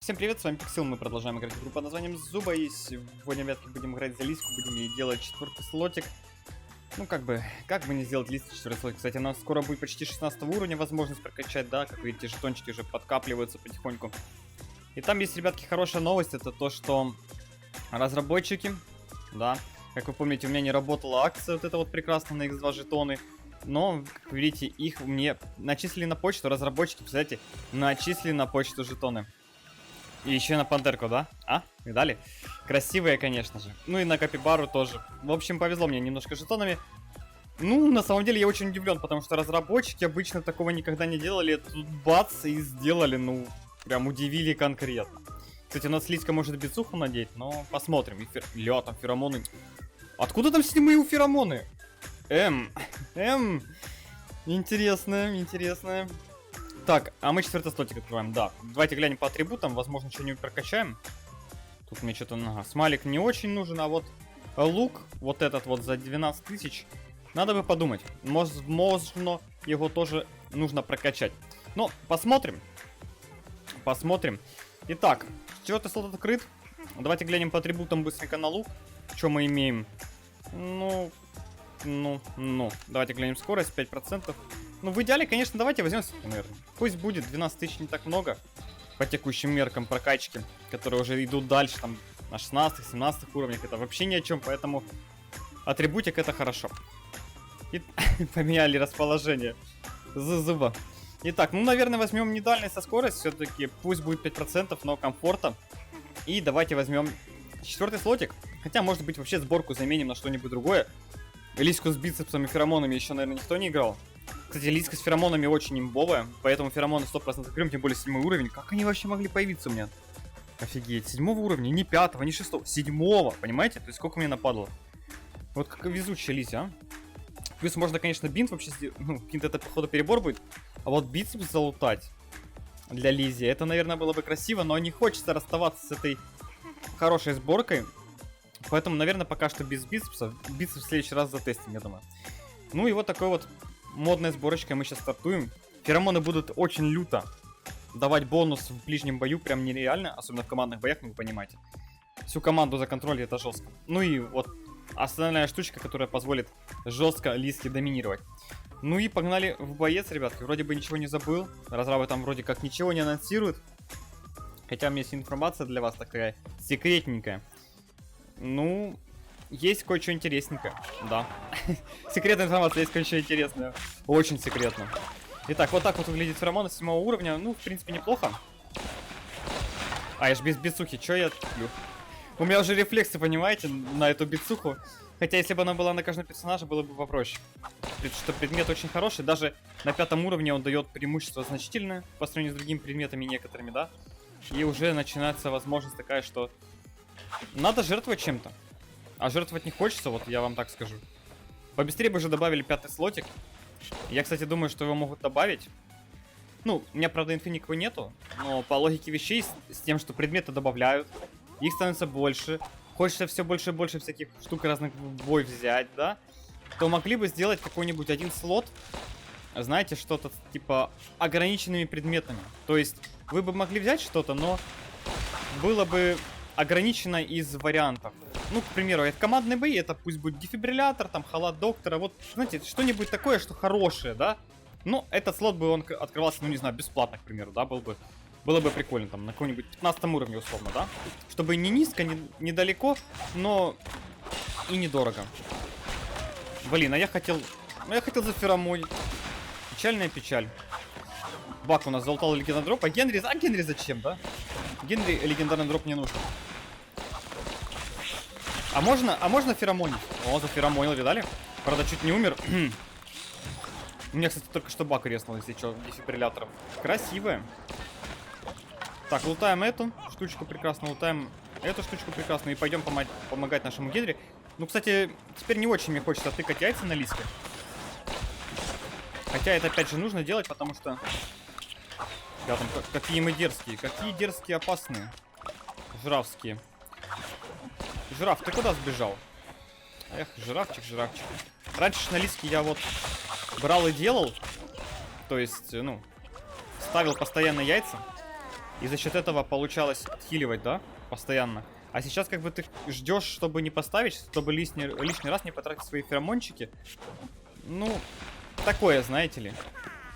Всем привет, с вами Пиксел, мы продолжаем играть в игру под названием Зуба, и сегодня, ребятки, будем играть за Лиску, будем ей делать 4-й слотик. Ну, как бы не сделать Лиску 4-й слотик? Кстати, у нас скоро будет почти 16 уровня возможность прокачать, да, как видите, жетончики уже подкапливаются потихоньку. И там есть, ребятки, хорошая новость, это то, что разработчики, да, как вы помните, у меня не работала акция вот эта вот прекрасная на X2 жетоны. Но, как вы видите, их мне начислили на почту, разработчики, представляете, начислили на почту жетоны. И еще на пантерку, да? А? Видали? Красивые, конечно же. Ну и на капибару тоже. В общем, повезло мне немножко жетонами. Ну, на самом деле, я очень удивлен, потому что разработчики обычно такого никогда не делали. Тут бац, и сделали, ну, прям удивили конкретно. Кстати, у нас Лиска может бицуху надеть, но посмотрим. Ля, там феромоны. Откуда там седьмые феромоны? Интересно. Так, а мы 4-й слотик открываем, да. Давайте глянем по атрибутам, возможно, что-нибудь прокачаем. Тут мне что-то, ага, смайлик не очень нужен, а вот лук, вот этот вот за 12 тысяч, надо бы подумать. Можно его тоже нужно прокачать. Но посмотрим. Итак, 4-й слот открыт. Давайте глянем по атрибутам быстренько на лук. Что мы имеем? Ну, давайте глянем скорость, 5%. Ну, в идеале, конечно, давайте возьмем, наверное. Пусть будет 12 тысяч не так много по текущим меркам прокачки, которые уже идут дальше, там, на 16-17 уровнях. Это вообще ни о чем, поэтому атрибутик это хорошо. И поменяли расположение зуба. Итак, ну, наверное, возьмем не дальность, а скорость. Все-таки пусть будет 5%, но комфорта. И давайте возьмем 4-й слотик. Хотя, может быть, вообще сборку заменим на что-нибудь другое. Лиску с бицепсами, феромонами еще, наверное, никто не играл. Кстати, Лиска с феромонами очень имбовая, поэтому феромоны 100% закрыем, тем более 7-й уровень. Как они вообще могли появиться у меня? Офигеть, 7-го уровня, не 5-го, не 6-го, 7-го, понимаете? То есть сколько мне нападало? Вот как везучая Лися, а? Плюс можно, конечно, бинт вообще сделать, ну, бинт это, походу, перебор будет. А вот бицепс залутать для Лизи, это, наверное, было бы красиво, но не хочется расставаться с этой хорошей сборкой. Поэтому, наверное, пока что без бицепса. Бицепс в следующий раз затестим, я думаю. Ну и вот такой вот модной сборочкой мы сейчас стартуем. Феромоны будут очень люто давать бонус в ближнем бою, прям нереально, особенно в командных боях, ну вы понимаете. Всю команду за контроль это жестко. Ну и вот основная штучка, которая позволит жестко Лиске доминировать. Ну и погнали в боец, ребятки. Вроде бы ничего не забыл. Разрабы там вроде как ничего не анонсируют. Хотя у меня есть информация для вас такая секретненькая. Ну, есть кое-что интересненькое, да. Секретная информация, есть кое-что интересное. Очень секретно. Итак, вот так вот выглядит феромон с 7-го уровня. Ну, в принципе, неплохо. А, я ж без бицухи, чё я тупью? У меня уже рефлексы, понимаете, на эту бицуху. Хотя, если бы она была на каждом персонаже, было бы попроще. Что предмет очень хороший. Даже на 5-м уровне он дает преимущество значительное по сравнению с другими предметами некоторыми, да. И уже начинается возможность такая, что надо жертвовать чем-то. А жертвовать не хочется, вот я вам так скажу. Побыстрее бы уже добавили 5-й слотик. Я, кстати, думаю, что его могут добавить. Ну, у меня, правда, инфы никакой нету. Но по логике вещей, с тем, что предметы добавляют, их становится больше. Хочется все больше и больше всяких штук разных в бой взять, да? То могли бы сделать какой-нибудь один слот. Знаете, что-то типа ограниченными предметами. То есть вы бы могли взять что-то, но было бы ограничено из вариантов. Ну, к примеру, это командные бои, это пусть будет дефибриллятор, там, халат доктора, вот, знаете, что-нибудь такое, что хорошее, да? Ну, этот слот бы он открывался, ну, не знаю, бесплатно, к примеру, да, было бы прикольно, там, на каком-нибудь 15 уровне, условно, да? Чтобы не низко, не далеко, но и недорого. Блин, а я хотел за феромонить. Печальная печаль. Бак у нас залутал легендарный дроп, а Генри зачем, да? Генри легендарный дроп не нужен. А можно феромонить? О, заферомонил, видали? Правда, чуть не умер. У меня, кстати, только что бак резнул, если что, дефибриллятором. Красивая. Так, лутаем эту штучку прекрасно, лутаем эту штучку прекрасно и пойдем помогать нашему Генри. Ну, кстати, теперь не очень мне хочется тыкать яйца на Лиске. Хотя это, опять же, нужно делать, потому что... Да, там, какие мы дерзкие, опасные. Жирафские. Жираф, ты куда сбежал? Эх, жирафчик. Раньше на Лиске я вот брал и делал. То есть, ну, ставил постоянно яйца. И за счет этого получалось отхиливать, да? Постоянно. А сейчас как бы ты ждешь, чтобы не поставить, чтобы лишний раз не потратить свои феромончики. Ну, такое, знаете ли.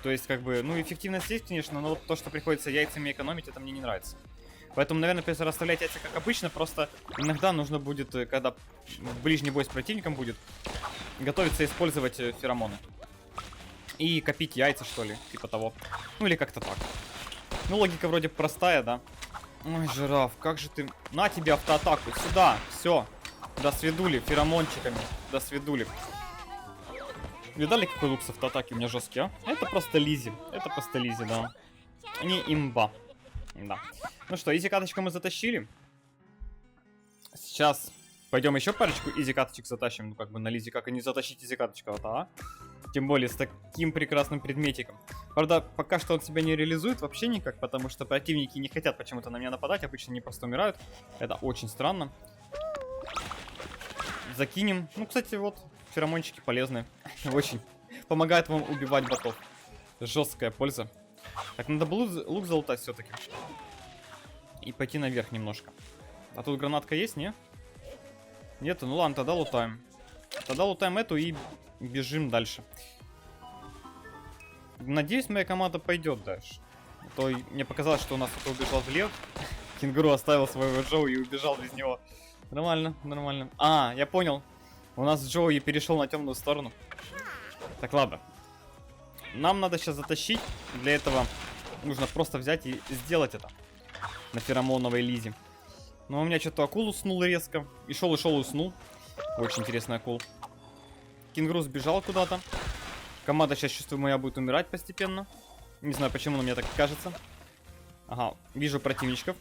То есть, как бы, ну, эффективность есть, конечно, но вот то, что приходится яйцами экономить, это мне не нравится. Поэтому, наверное, придется расставлять яйца как обычно, просто иногда нужно будет, когда ближний бой с противником будет, готовиться использовать феромоны. И копить яйца, что ли, типа того. Ну, или как-то так. Ну, логика вроде простая, да? Ой, жираф, как же ты... На тебе автоатаку, сюда, все. До свидули, феромончиками, до свидули. Видали, какой лук с автоатаки у меня жесткий, а? Это просто Лизи, да. Не имба. Да. Ну что, изи-каточку мы затащили. Сейчас пойдем еще парочку изи-каточек затащим. Ну, как бы на Лизи, как и не затащить изи-каточку, а? Тем более с таким прекрасным предметиком. Правда, пока что он себя не реализует вообще никак, потому что противники не хотят почему-то на меня нападать, обычно они просто умирают. Это очень странно. Закинем. Ну, кстати, вот, феромончики полезные. Очень. Помогают вам убивать ботов. Жесткая польза. Так, надо было лук залутать все-таки. И пойти наверх немножко. А тут гранатка есть, не? Нету? Ну ладно, тогда лутаем. Тогда лутаем эту и бежим дальше. Надеюсь, моя команда пойдет дальше. А то мне показалось, что у нас кто-то убежал влево. Кенгуру оставил своего Джоуи и убежал без него. Нормально, нормально. А, я понял. У нас Джоуи перешел на темную сторону. Так, ладно. Нам надо сейчас затащить. Для этого нужно просто взять и сделать это. На феромоновой Лизе. Но у меня что-то акул уснул резко. И шел, уснул. Очень интересный акул. Кенгуру сбежал куда-то. Команда сейчас, чувствую, моя будет умирать постепенно. Не знаю, почему, но мне так кажется. Ага, вижу противничков.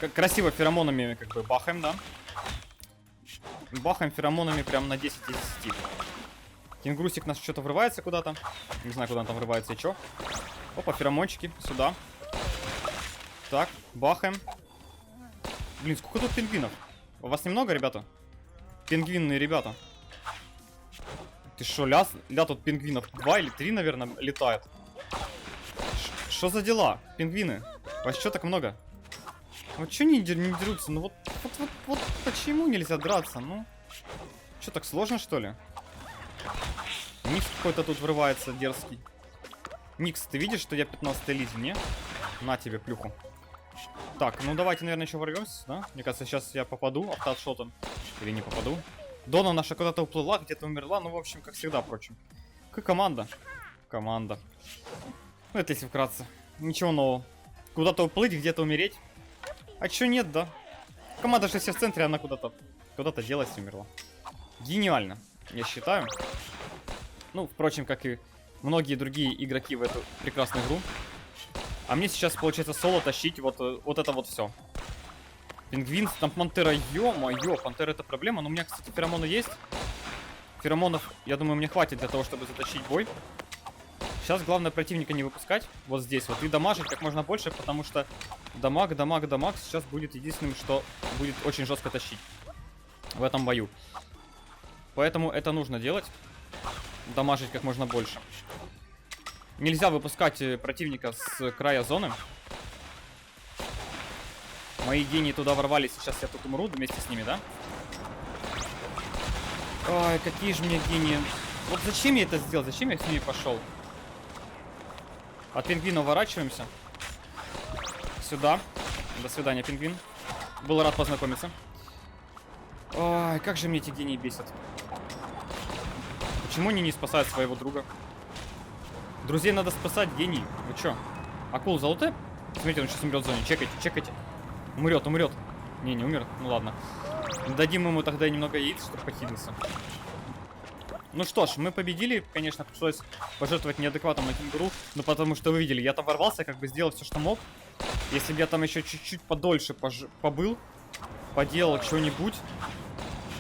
Как красиво феромонами как бы бахаем, да? Бахаем феромонами прям на 10 из 10. Кенгурусик нас что-то врывается куда-то. Не знаю, куда он там врывается и чё. Опа, феромончики, сюда. Так, бахаем. Блин, сколько тут пингвинов? У вас немного, ребята? Пингвинные ребята. Ты шо, ля тут пингвинов 2 или 3, наверное, летает. Что за дела, пингвины? Вас чё так много? Вот чё не дерутся? Ну вот почему нельзя драться? Ну, чё так сложно, что ли? Никс какой-то тут врывается дерзкий. Никс, ты видишь, что я 15-й Лизи, не? На тебе плюху. Так, ну давайте, наверное, еще ворвемся, да? Мне кажется, сейчас я попаду автошотом. Или не попаду. Дона наша куда-то уплыла, где-то умерла. Ну, в общем, как всегда, впрочем. Команда. Команда. Ну, это если вкратце. Ничего нового. Куда-то уплыть, где-то умереть. А чё нет, да? Команда же все в центре, она куда-то делась и умерла. Гениально, я считаю. Ну, впрочем, как и многие другие игроки в эту прекрасную игру. А мне сейчас, получается, соло тащить вот это вот все. Пингвин, там пантера, ё-моё, пантера это проблема. Но у меня, кстати, феромоны есть. Феромонов, я думаю, мне хватит для того, чтобы затащить бой. Сейчас главное противника не выпускать. Вот здесь вот. И дамажить как можно больше, потому что дамаг сейчас будет единственным, что будет очень жестко тащить в этом бою. Поэтому это нужно делать. Дамажить как можно больше. Нельзя выпускать противника с края зоны. Мои гении туда ворвались, сейчас я тут умру вместе с ними, да? Ой, какие же мне гении. Вот зачем я это сделал? Зачем я с ними пошел? От пингвина уворачиваемся. Сюда. До свидания, пингвин. Был рад познакомиться. Ой, как же мне эти гении бесят. Почему они не спасают своего друга? Друзей надо спасать, гений. Вы чё? Акул золотой? Смотрите, он сейчас умрет в зоне. Чекайте, чекайте. Умрет. Не умер. Ну ладно. Дадим ему тогда немного яиц, чтобы похилиться. Ну что ж, мы победили. Конечно, пришлось пожертвовать неадекватом на кенгуру. Но потому что вы видели, я там ворвался, как бы сделал все, что мог. Если бы я там еще чуть-чуть подольше побыл, поделал что-нибудь,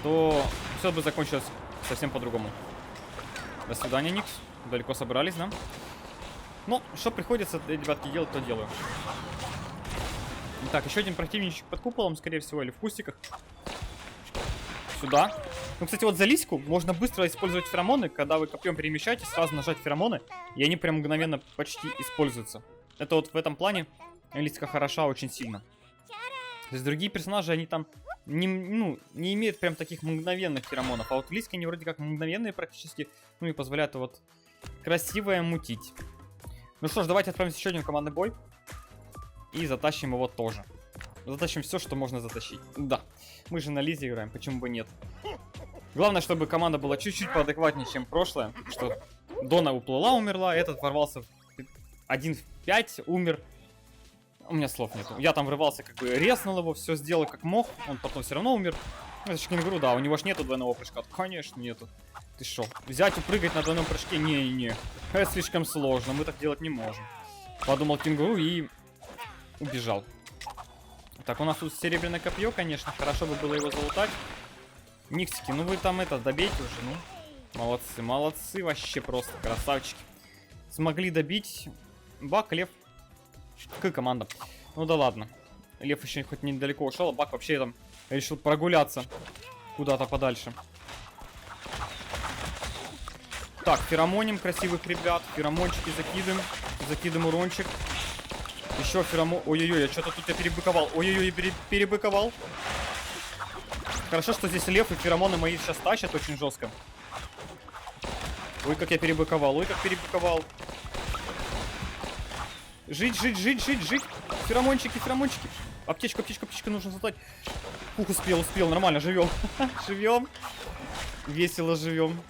то все бы закончилось совсем по-другому. До свидания, Никс. Далеко собрались, да? Ну, что приходится, ребятки, делать, то делаю. Так, еще один противничек под куполом, скорее всего, или в кустиках. Сюда. Ну, кстати, вот за лиську можно быстро использовать феромоны. Когда вы копьем перемещаетесь, сразу нажать феромоны, и они прям мгновенно почти используются. Это вот в этом плане Лиска хороша очень сильно. То есть другие персонажи, они там не имеют прям таких мгновенных феромонов. А вот в Лиске они вроде как мгновенные практически. Ну и позволяют вот красивое мутить. Ну что ж, давайте отправимся еще один командный бой. И затащим его тоже. Затащим все, что можно затащить. Да, мы же на Лизе играем, почему бы нет. Главное, чтобы команда была чуть-чуть поадекватнее, чем прошлое. Что Дона уплыла, умерла, этот ворвался 1 в 5, умер. У меня слов нету. Я там врывался, как бы резнул его, все сделал как мог. Он потом все равно умер. Это же кенгуру, да, у него ж нету двойного прыжка. Конечно, нету. Ты шо? Взять и прыгать на двойном прыжке? Не-не. Это слишком сложно, мы так делать не можем. Подумал кенгуру и убежал. Так, у нас тут серебряное копье, конечно. Хорошо бы было его залутать. Никсики, ну вы там это, добейте уже, ну. Молодцы, молодцы, вообще просто красавчики. Смогли добить. Бак, Лев. Какая команда? Ну да ладно. Лев еще хоть недалеко ушел, а Бак вообще там решил прогуляться куда-то подальше. Так, феромоним красивых ребят. Феромончики закидываем. Закидываем урончик. Еще феромон... Ой-ой-ой, я что-то тут я перебыковал. Ой-ой-ой, перебыковал. Хорошо, что здесь Лев и феромоны мои сейчас тащат очень жестко. Ой, как я перебыковал. Ой, как перебыковал. Жить, жить, жить, жить, жить. Феромончики, феромончики. Аптечку, аптечку, аптечку нужно задать. Ух, успел, нормально, живем. Живем. Весело живем.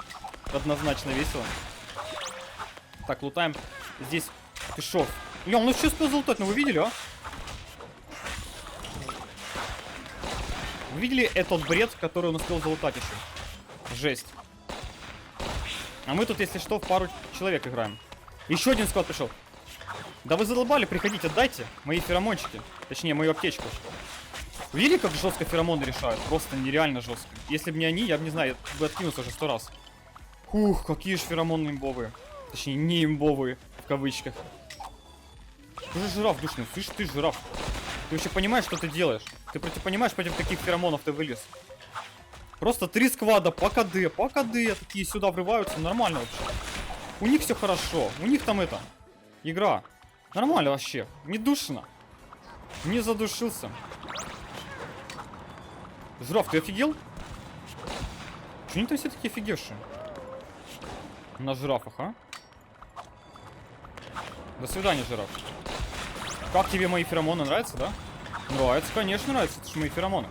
Однозначно весело. Так, лутаем. Здесь Пешов. Ля, он еще успел залутать, но вы видели, а? Вы видели этот бред, который он успел залутать еще? Жесть. А мы тут, если что, в пару человек играем. Еще один склад пришел. Да вы задолбали, приходите, отдайте мои феромончики. Точнее, мою аптечку. Видели, как жестко феромоны решают? Просто нереально жестко. Если бы не они, я бы, не знаю, я бы откинулся уже 100 раз. Ух, какие же феромоны имбовые. Точнее, не имбовые, в кавычках. Ты же жираф душный, слышь, ты жираф. Ты вообще понимаешь, что ты делаешь? Ты понимаешь, против каких феромонов ты вылез? Просто 3 сквада по КД, такие сюда врываются, нормально вообще. У них все хорошо, у них там это, игра. Нормально вообще, не душно. Не задушился. Жираф, ты офигел? Чего они там все такие офигевшие? На жирафах, а? До свидания, жираф. Как тебе мои феромоны, нравятся, да? Нравится, конечно, нравится, это же мои феромоны.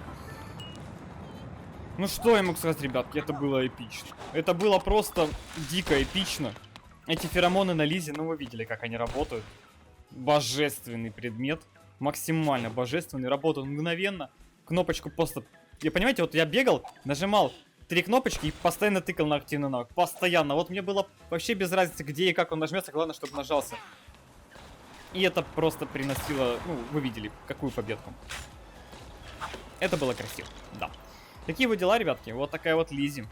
Ну что я мог сказать, ребятки, это было эпично. Это было просто дико эпично. Эти феромоны на Лизе, ну вы видели, как они работают. Божественный предмет. Максимально божественный, работает мгновенно. Кнопочку просто... Я, понимаете, вот я бегал, нажимал 3 кнопочки и постоянно тыкал на активный навык. Постоянно. Вот мне было вообще без разницы, где и как он нажмется, главное, чтобы нажался. И это просто приносило, ну, вы видели, какую победку. Это было красиво, да. Такие вот дела, ребятки. Вот такая вот Лизи.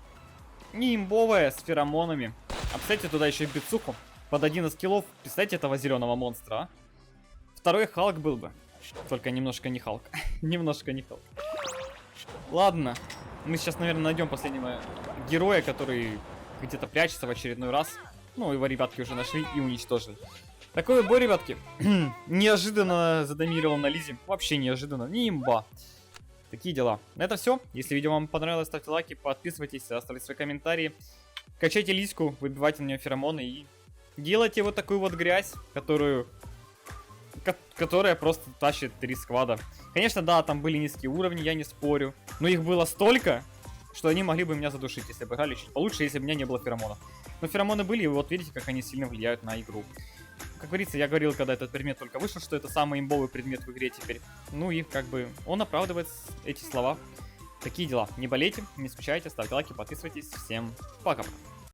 Не имбовая, с феромонами. А представьте, туда еще и бицуху. Под 11 киллов. Представьте этого зеленого монстра, а? Второй Халк был бы. Только немножко не Халк. Немножко не Халк. Ладно. Мы сейчас, наверное, найдем последнего героя, который где-то прячется в очередной раз. Ну, его ребятки уже нашли и уничтожили. Такой бой, ребятки. Неожиданно задоминировал на Лизе. Вообще неожиданно. Не имба. Такие дела. На это все. Если видео вам понравилось, ставьте лайки, подписывайтесь, оставляйте свои комментарии. Качайте Лизку, выбивайте на нее феромоны и делайте вот такую вот грязь, которая просто тащит 3 сквада. Конечно, да, там были низкие уровни, я не спорю. Но их было столько, что они могли бы меня задушить, если бы играли чуть получше, если бы у меня не было феромонов. Но феромоны были, и вот видите, как они сильно влияют на игру. Как говорится, я говорил, когда этот предмет только вышел, что это самый имбовый предмет в игре теперь. Ну и как бы он оправдывает эти слова. Такие дела. Не болейте, не скучайте, ставьте лайки, подписывайтесь. Всем пока-пока.